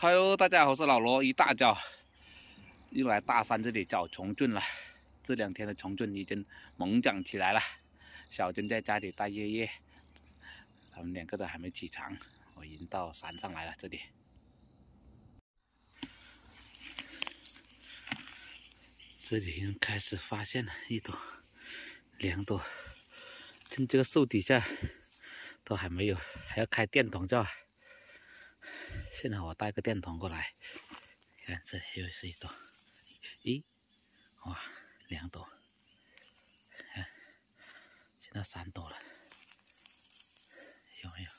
Hello，大家好，我是老罗。一大早又来大山这里找虫菌了。这2天的虫菌已经猛长起来了。小珍在家里带月月，他们2个都还没起床，我已经到山上来了。这里已经开始发现了1朵、2朵，趁这个树底下都还没有，还要开电筒照。现在我带个电筒过来，看这里又是1朵，哇，2朵，看，现在3朵了，有没有？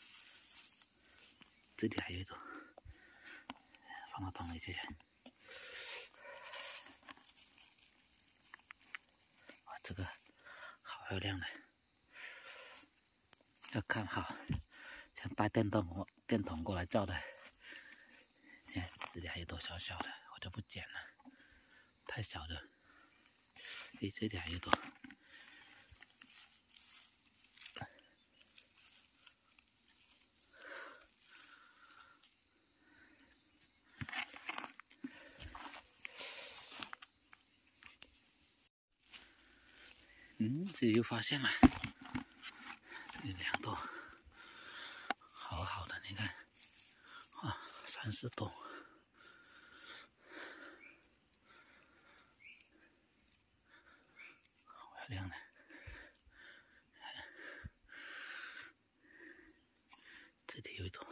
这里还有1朵，放到桶里去。哇，这个好漂亮的，要看好，想带电筒过来照的。看这里还有1朵小小的，我就不剪了，太小的。这里还有1朵。这里又发现了，这里2朵，好好的，你看，哇，3、4朵，好漂亮的。这里有1朵，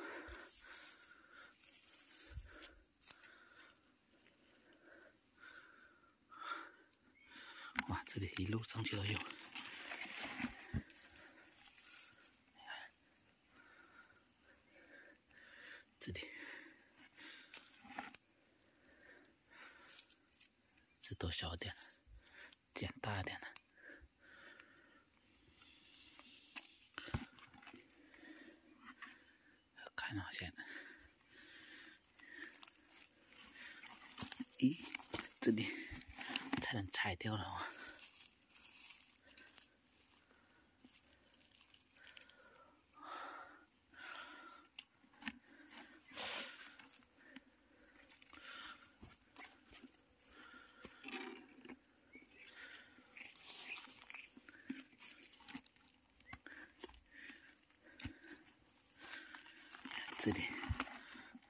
哇，这里一路上去都有。这里，这朵小点，剪大点的。看好线。这里差点拆掉了啊！这里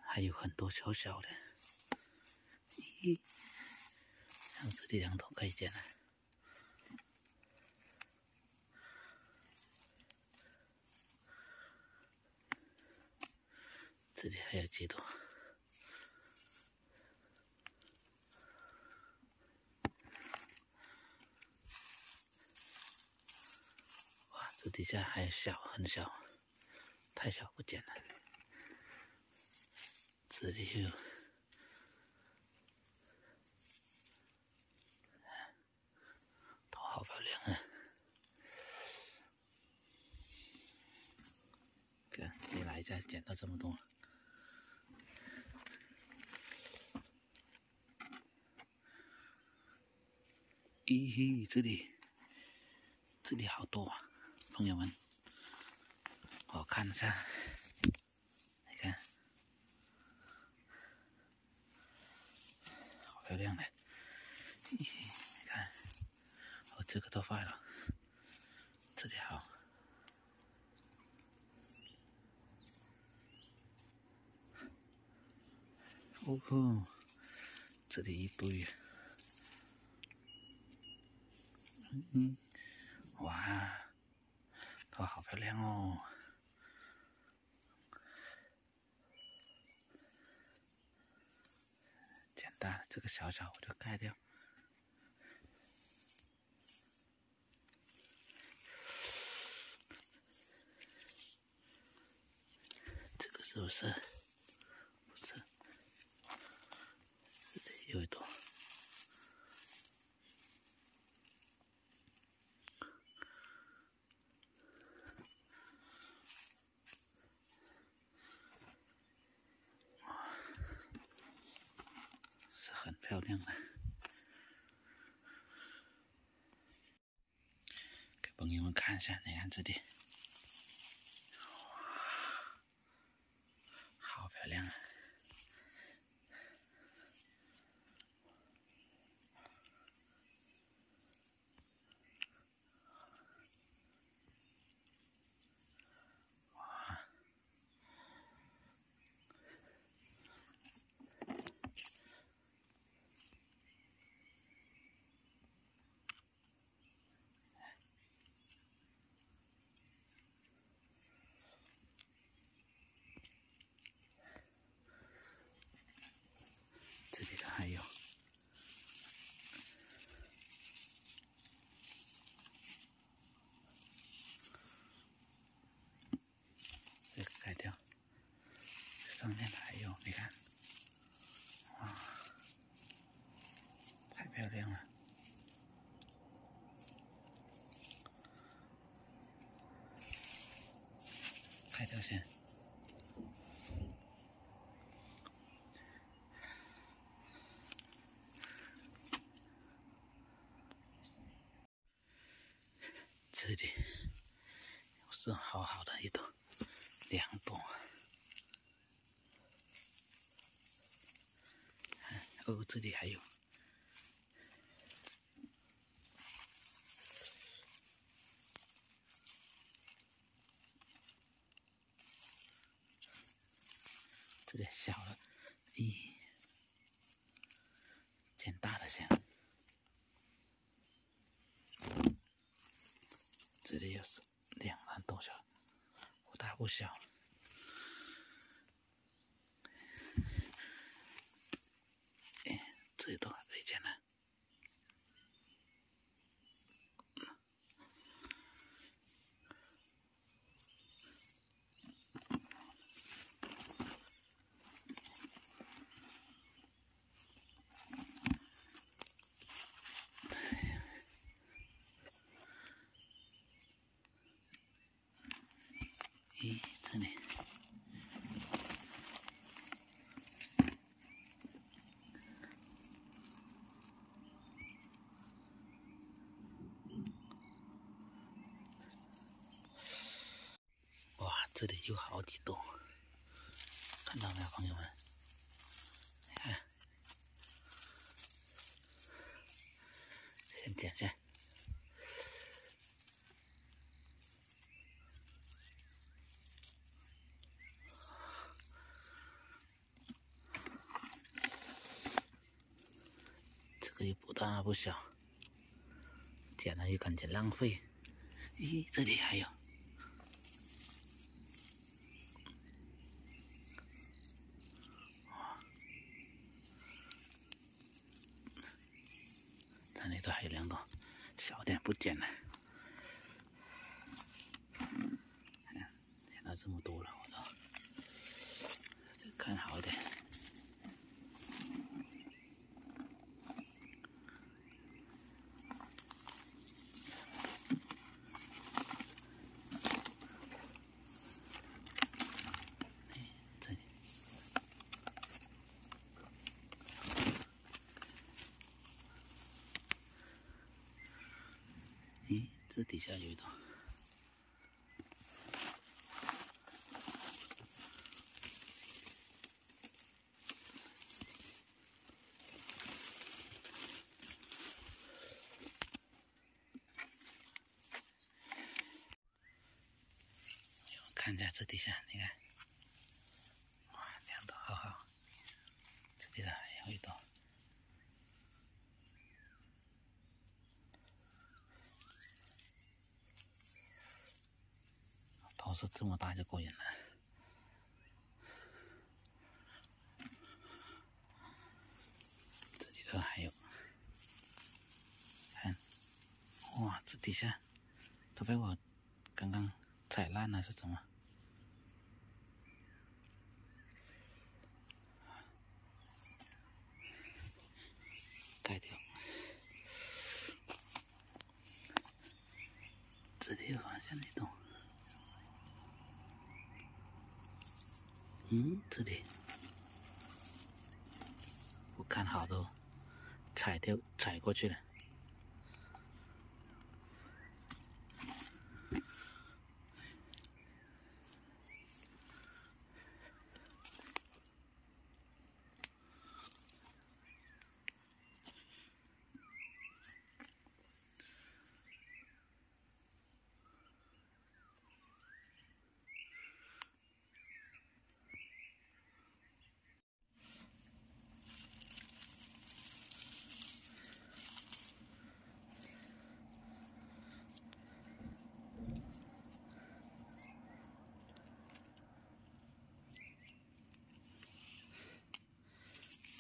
还有很多小小的，像这里2朵可以剪了。这里还有几朵，哇，这底下还小，很小，太小不剪了。这里有，头好漂亮啊！看，你来一下剪到这么多了。这里好多啊，朋友们，我看一下，你看，好漂亮的，你看，我这个都坏了，这里好，哦吼，这里一堆，哇，都好漂亮哦。剪大，这个小小我就盖掉。这个是不是？不是，这里有1朵。是很漂亮的，给朋友们看一下。你看这里，好漂亮啊！上面还有，你看，哇，太漂亮了！开条线。这里又是好好的一朵，两朵。哦，这里还有。这里小了，咦，捡大的先。这里又是两万多小，不大不小。哎，这里都还可以捡呢。咦，这里。哇，这里有好几朵，看到没有，朋友们？你看，先捡下。这个又不大不小，捡了又感觉浪费。咦，这里还有。这里都还有两朵，小点不捡了。捡到这么多了，我都再看好一点。这里，咦，这底下有一朵。看一下这底下，你看，哇，两朵好好，这里的还有一朵，都是这么大就过瘾了。这里头还有，看，哇，这底下都被我刚刚踩烂了是什么？盖掉。这里又发现了一朵，这里我看好都踩过去了。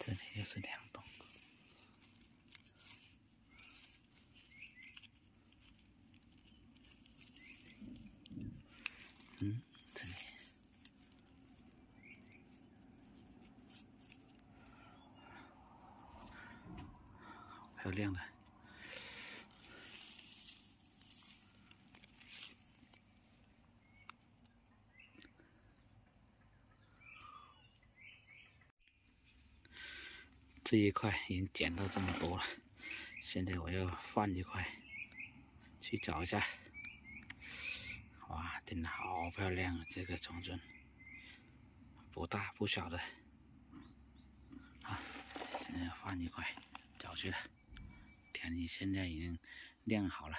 这里又是两栋，这里漂亮的。这一块已经捡到这么多了，现在我要换一块去找一下。哇，真的好漂亮啊！这个虫尊不大不小的。好，现在换一块找去了。天气现在已经亮好了。